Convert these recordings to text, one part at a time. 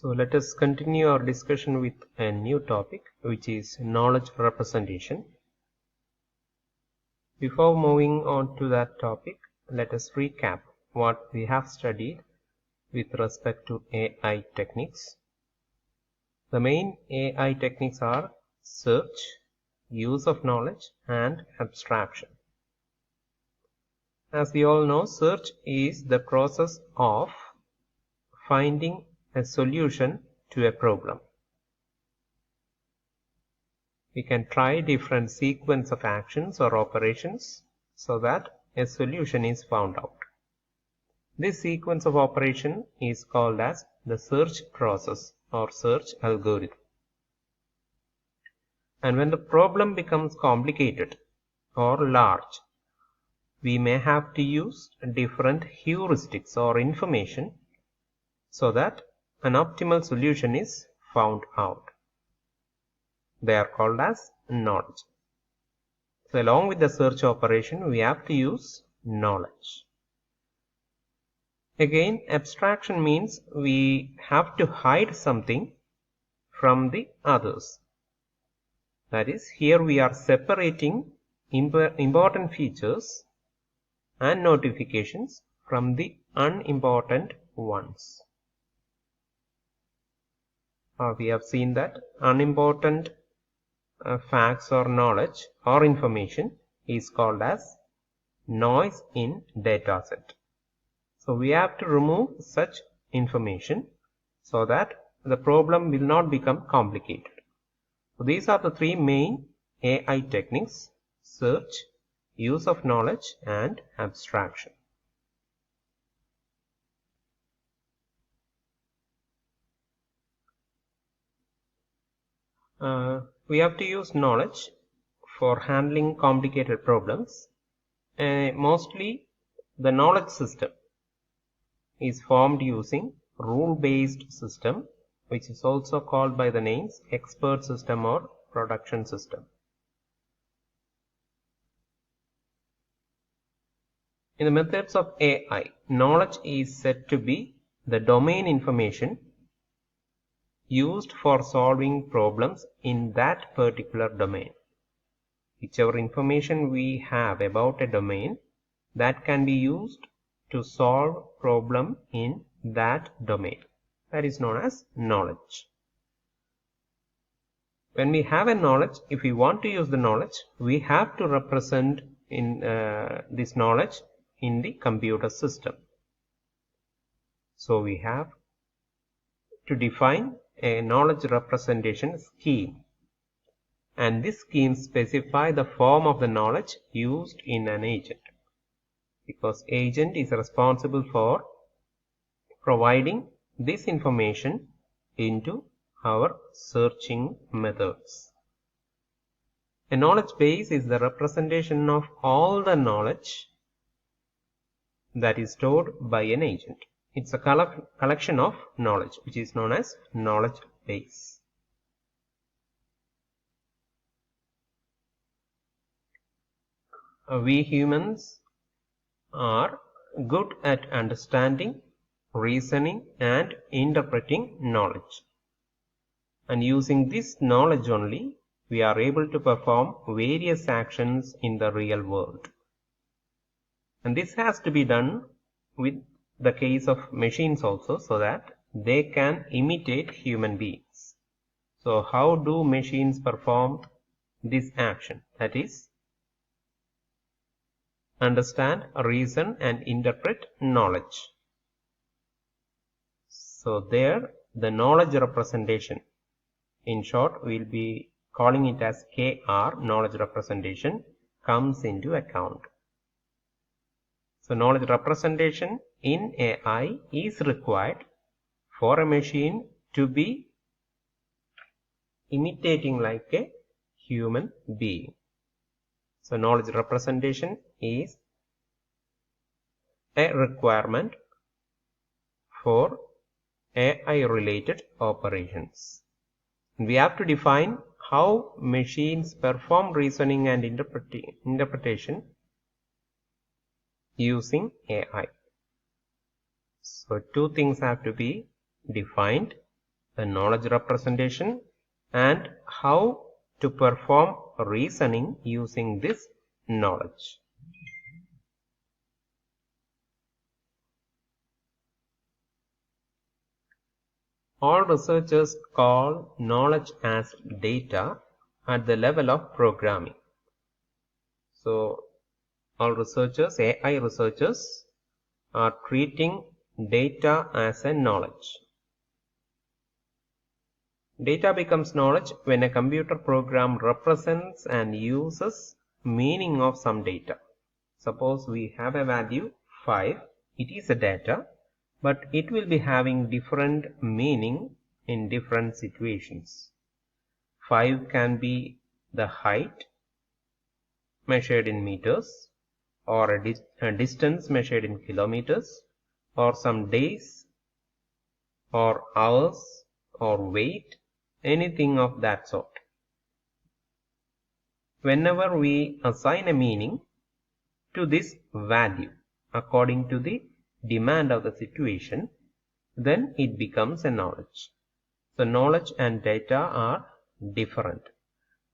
So let us continue our discussion with a new topic, which is knowledge representation. Before moving on to that topic, let us recap what we have studied with respect to AI techniques. The main AI techniques are search, use of knowledge, and abstraction. As we all know, search is the process of finding a solution to a problem. We can try different sequence of actions or operations so that a solution is found out. This sequence of operation is called as the search process or search algorithm. And when the problem becomes complicated or large, we may have to use different heuristics or information so that an optimal solution is found out. They are called as knowledge. So along with the search operation, we have to use knowledge. Again, abstraction means we have to hide something from the others. That is, here we are separating important features and notifications from the unimportant ones. We have seen that unimportant facts or knowledge or information is called as noise in dataset. So we have to remove such information so that the problem will not become complicated. So these are the three main AI techniques: search, use of knowledge, and abstraction. We have to use knowledge for handling complicated problems. Mostly the knowledge system is formed using rule-based system, which is also called by the names expert system or production system. In the methods of AI, knowledge is said to be the domain information used for solving problems in that particular domain. Whichever information we have about a domain, that can be used to solve problem in that domain. That is known as knowledge. When we have a knowledge, if we want to use the knowledge, we have to represent in this knowledge in the computer system. So we have to define a knowledge representation scheme, and this scheme specifies the form of the knowledge used in an agent, because agent is responsible for providing this information into our searching methods. A knowledge base is the representation of all the knowledge that is stored by an agent. It's a collection of knowledge, which is known as knowledge base. We humans are good at understanding, reasoning, and interpreting knowledge. And using this knowledge only, we are able to perform various actions in the real world. And this has to be done with the case of machines also, so that they can imitate human beings. So how do machines perform this action? That is, understand, reason, and interpret knowledge. So there, the knowledge representation, in short we'll be calling it as KR, knowledge representation, comes into account. So knowledge representation in AI is required for a machine to be imitating like a human being. So knowledge representation is a requirement for AI related operations. We have to define how machines perform reasoning and interpretation using AI. So two things have to be defined. a knowledge representation, and how to perform reasoning using this knowledge. All researchers call knowledge as data at the level of programming. So all researchers, AI researchers, are treating data as a knowledge. Data becomes knowledge when a computer program represents and uses meaning of some data. Suppose we have a value 5, it is a data, but it will be having different meaning in different situations. 5 can be the height measured in meters, or a distance measured in kilometers, or some days, or hours, or weight, anything of that sort. Whenever we assign a meaning to this value according to the demand of the situation, then it becomes a knowledge. So knowledge and data are different.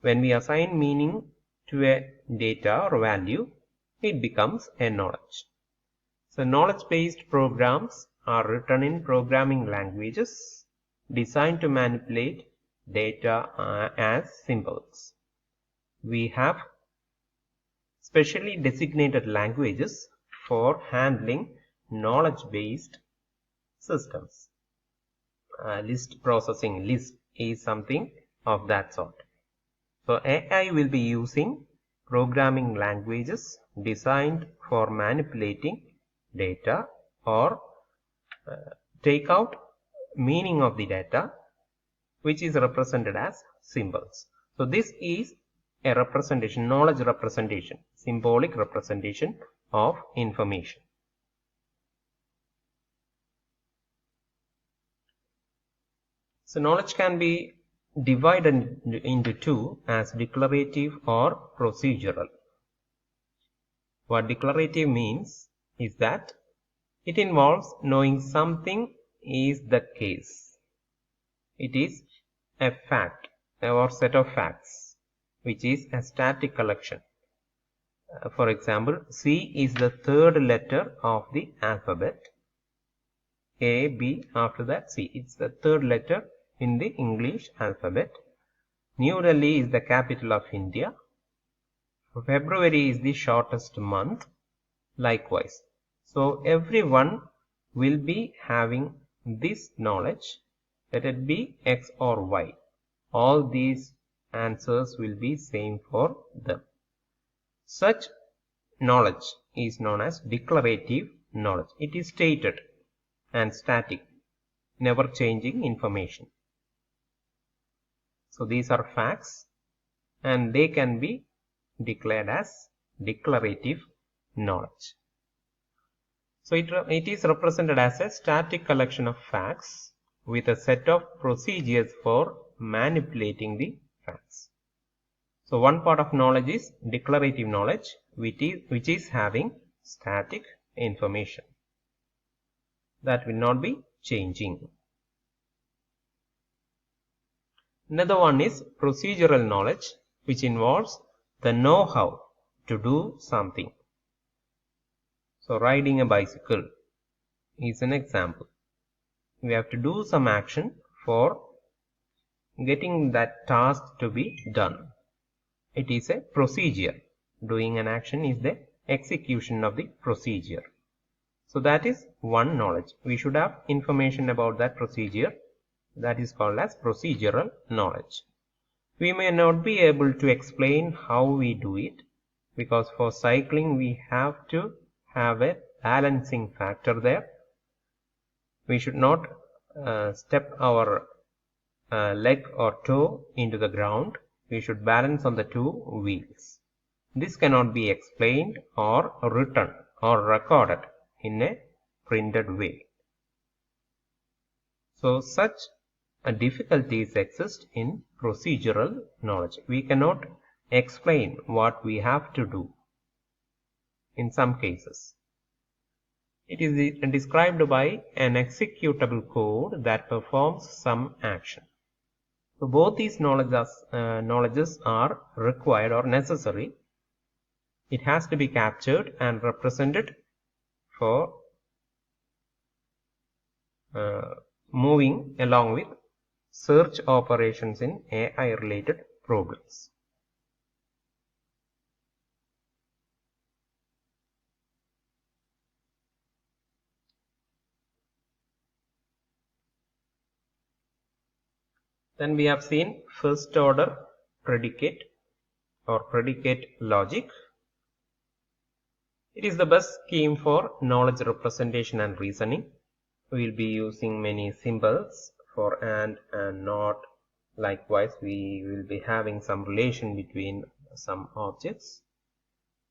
When we assign meaning to a data or value, it becomes a knowledge. So knowledge-based programs are written in programming languages designed to manipulate data as symbols. We have specially designated languages for handling knowledge-based systems. List processing, Lisp, is something of that sort. So AI will be using programming languages designed for manipulating data or take out meaning of the data, which is represented as symbols. So this is a representation, knowledge representation, symbolic representation of information. So knowledge can be divided into two as declarative or procedural. What declarative means is that it involves knowing something is the case. It is a fact or set of facts, which is a static collection. For example, C is the third letter of the alphabet. A, B, after that C. It's the third letter in the English alphabet. New Delhi is the capital of India. February is the shortest month. Likewise. So everyone will be having this knowledge, let it be X or Y. All these answers will be same for them. Such knowledge is known as declarative knowledge. It is stated and static, never changing information. So these are facts and they can be declared as declarative knowledge. So it is represented as a static collection of facts with a set of procedures for manipulating the facts. So one part of knowledge is declarative knowledge, which is having static information that will not be changing. Another one is procedural knowledge, which involves the know-how to do something. So riding a bicycle is an example. We have to do some action for getting that task to be done. It is a procedure. Doing an action is the execution of the procedure. So that is one knowledge. We should have information about that procedure. That is called as procedural knowledge. We may not be able to explain how we do it, because for cycling we have to have a balancing factor there. We should not step our leg or toe into the ground. We should balance on the two wheels. This cannot be explained or written or recorded in a printed way. So such difficulties exist in procedural knowledge. We cannot explain what we have to do in some cases. It is described by an executable code that performs some action. So both these knowledges are required or necessary. It has to be captured and represented for moving along with search operations in AI related problems. Then we have seen first order predicate or predicate logic. It is the best scheme for knowledge representation and reasoning. We will be using many symbols for and not. Likewise, we will be having some relation between some objects.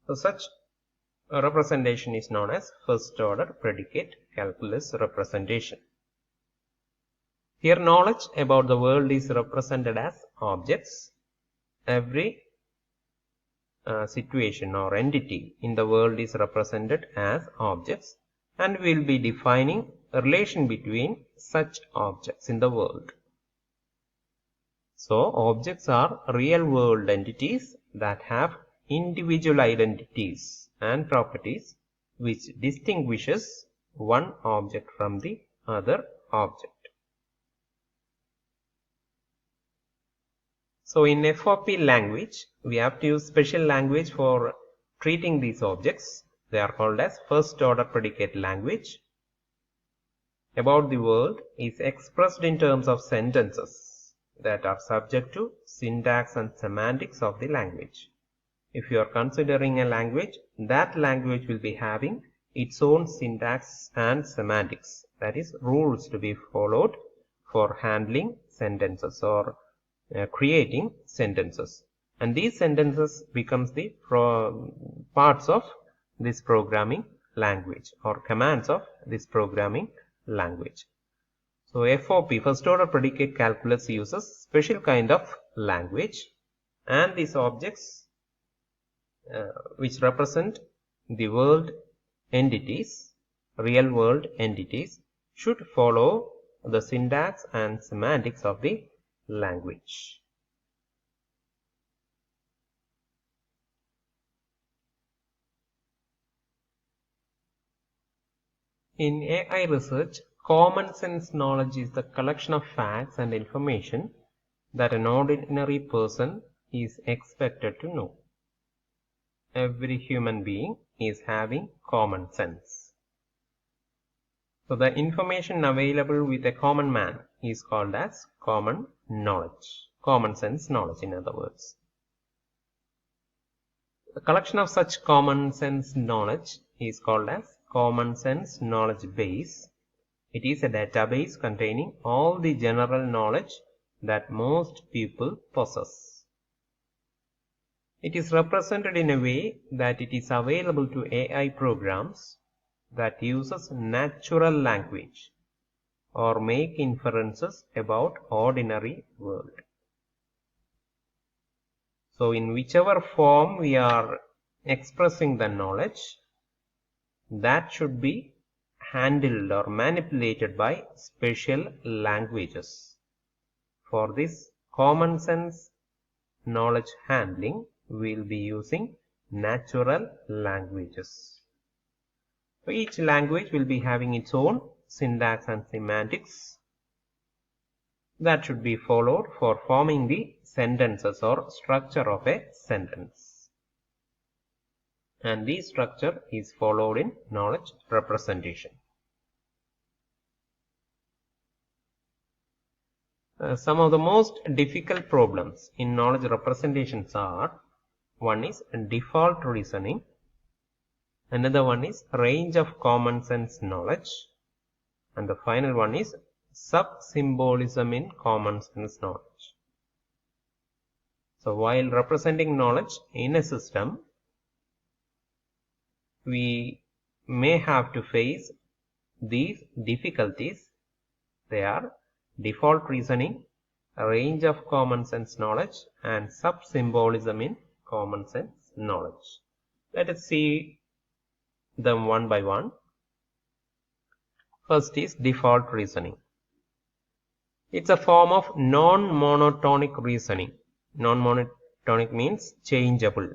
So such a representation is known as first order predicate calculus representation. Here knowledge about the world is represented as objects. Every situation or entity in the world is represented as objects, and we will be defining a relation between such objects in the world. So objects are real world entities that have individual identities and properties which distinguishes one object from the other object. So in FOP language, we have to use special language for treating these objects. They are called as first order predicate language. About the world is expressed in terms of sentences that are subject to syntax and semantics of the language. If you are considering a language, that language will be having its own syntax and semantics, that is, rules to be followed for handling sentences or creating sentences, and these sentences becomes the parts of this programming language or commands of this programming language. So FOP, first order predicate calculus, uses special kind of language, and these objects which represent the world entities, real world entities, should follow the syntax and semantics of the language. In AI research, common sense knowledge is the collection of facts and information that an ordinary person is expected to know. Every human being is having common sense. So the information available with a common man is called as common knowledge, common sense knowledge in other words. The collection of such common sense knowledge is called as common sense knowledge base. It is a database containing all the general knowledge that most people possess. It is represented in a way that it is available to AI programs that uses natural language or make inferences about ordinary world. So in whichever form we are expressing the knowledge, that should be handled or manipulated by special languages. For this common sense knowledge handling, we will be using natural languages. So each language will be having its own syntax and semantics that should be followed for forming the sentences or structure of a sentence. And this structure is followed in knowledge representation. Some of the most difficult problems in knowledge representations are: one is default reasoning, another one is range of common sense knowledge, and the final one is sub-symbolism in common sense knowledge. So while representing knowledge in a system, we may have to face these difficulties. They are default reasoning, range of common sense knowledge, and sub-symbolism in common sense knowledge. Let us see them one by one. First is default reasoning. It's a form of non-monotonic reasoning. Non-monotonic means changeable.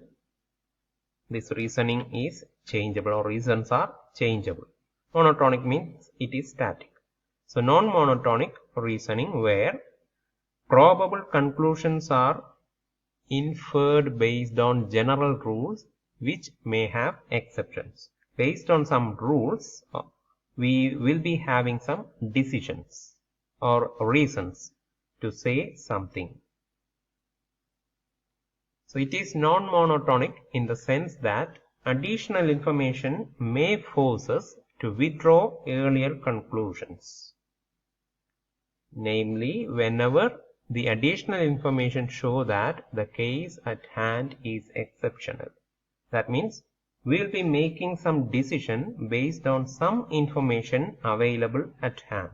This reasoning is changeable, or reasons are changeable. Monotonic means it is static. So non-monotonic reasoning, where probable conclusions are inferred based on general rules which may have exceptions. Based on some rules, we will be having some decisions or reasons to say something. So it is non-monotonic in the sense that additional information may force us to withdraw earlier conclusions. Namely, whenever the additional information show that the case at hand is exceptional. That means we will be making some decision based on some information available at hand.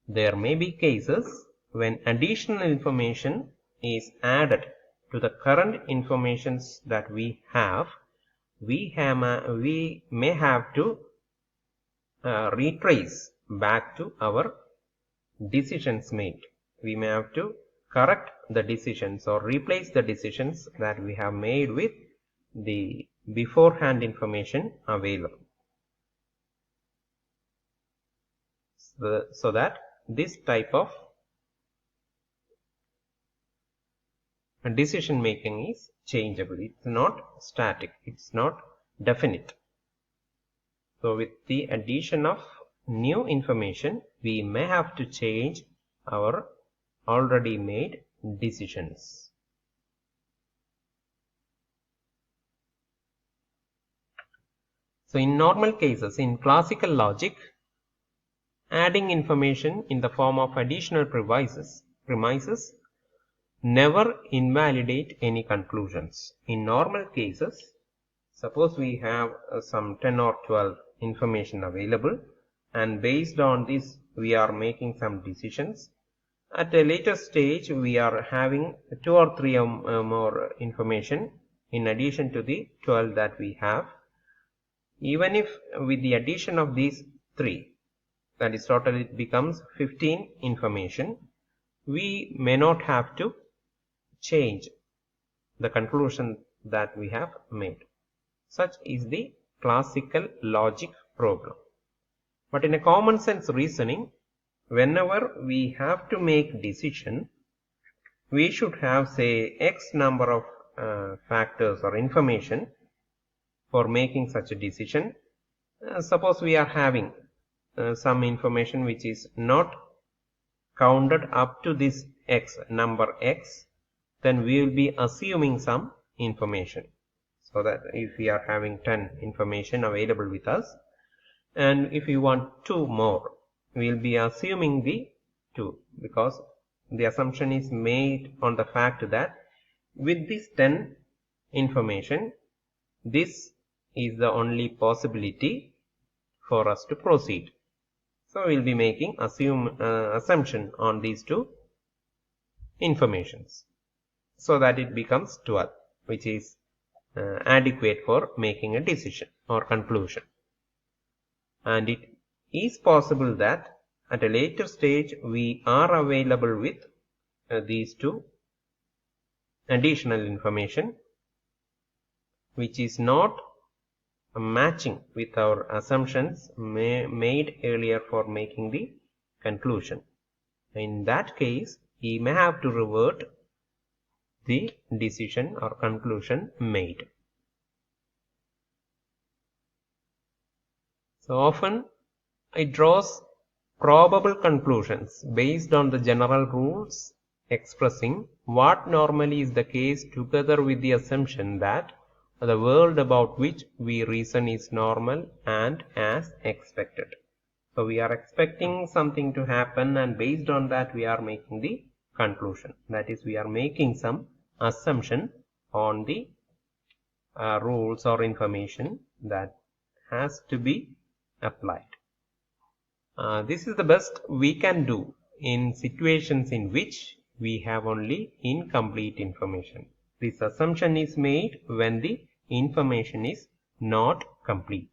There may be cases when additional information is added to the current informations that we have. We may have to retrace back to our decisions made. We may have to correct the decisions or replace the decisions that we have made with the beforehand information available. So that this type of decision making is changeable. It's not static. It's not definite. So with the addition of new information, we may have to change our already made decisions. So in normal cases, in classical logic, adding information in the form of additional premises never invalidate any conclusions. In normal cases, suppose we have some 10 or 12 information available, and based on this we are making some decisions. At a later stage we are having 2 or 3 more information in addition to the 12 that we have. Even if with the addition of these 3, that is total, it becomes 15 information, we may not have to change the conclusion that we have made. Such is the classical logic problem. But in a common sense reasoning, whenever we have to make decision, we should have, say, X number of factors or information for making such a decision. Suppose we are having some information which is not counted up to this X number X, then we will be assuming some information. So that if we are having 10 information available with us, and if we want 2 more, we will be assuming the 2, because the assumption is made on the fact that with this 10 information, this is the only possibility for us to proceed. So we will be making assumption on these 2 informations, so that it becomes 12, which is adequate for making a decision or conclusion. And it is possible that at a later stage we are available with these 2 additional information which is not matching with our assumptions made earlier for making the conclusion. In that case, we may have to revert the decision or conclusion made. So often it draws probable conclusions based on the general rules expressing what normally is the case, together with the assumption that the world about which we reason is normal and as expected. So we are expecting something to happen, and based on that we are making the conclusion. That is, we are making some assumption on the rules or information that has to be applied. This is the best we can do in situations in which we have only incomplete information. This assumption is made when the information is not complete.